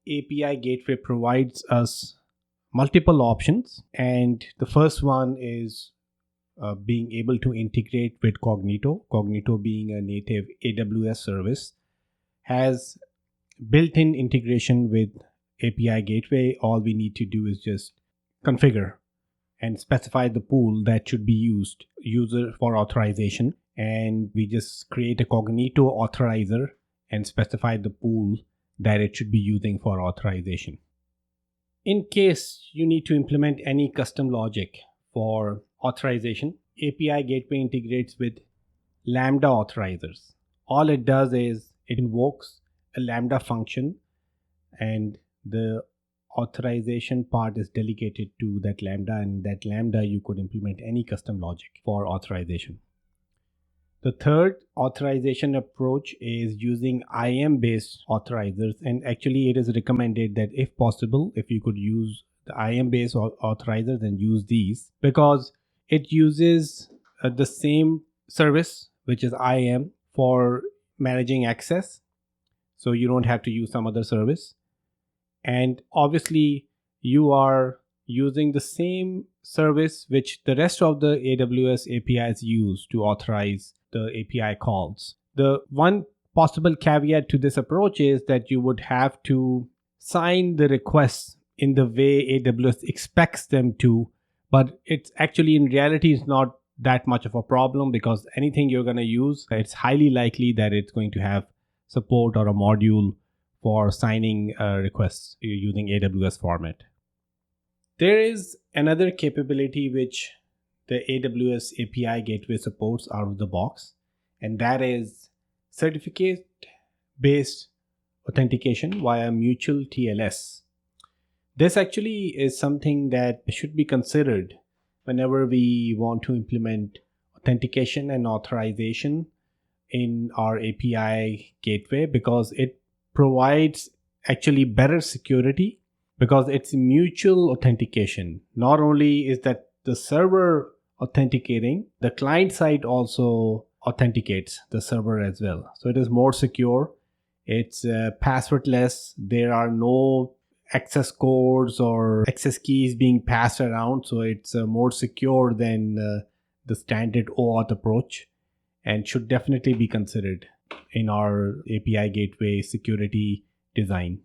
API gateway provides us multiple options, and the first one is being able to integrate with Cognito. Cognito, being a native AWS service, has built-in integration with API gateway. All we need to do is just configure and specify the pool that should be used user for authorization, and we just create a Cognito authorizer and specify the pool that it should be using for authorization. In case you need to implement any custom logic for authorization, API gateway integrates with Lambda Authorizers. All it does is it invokes a Lambda function, and the authorization part is delegated to that Lambda, and that Lambda you could implement any custom logic for authorization. The third authorization approach is using IAM-based authorizers, and actually it is recommended that if possible, if you could use the IAM-based authorizers, then use these, because it uses the same service, which is IAM, for managing access, so you don't have to use some other service. And obviously you are using the same service which the rest of the AWS APIs use to authorize the API calls. The one possible caveat to this approach is that you would have to sign the requests in the way AWS expects them to, but it's actually in reality is not that much of a problem, because anything you're going to use, it's highly likely that it's going to have support or a module for signing requests using AWS format. There is another capability which the AWS API gateway supports out of the box, and that is certificate-based authentication via mutual TLS. This actually is something that should be considered whenever we want to implement authentication and authorization in our API gateway, because it provides actually better security, because it's mutual authentication. Not only is that the server authenticating, the client side also authenticates the server as well. So it is more secure. It's passwordless. There are no access codes or access keys being passed around. So it's more secure than the standard OAuth approach, and should definitely be considered in our API gateway security design.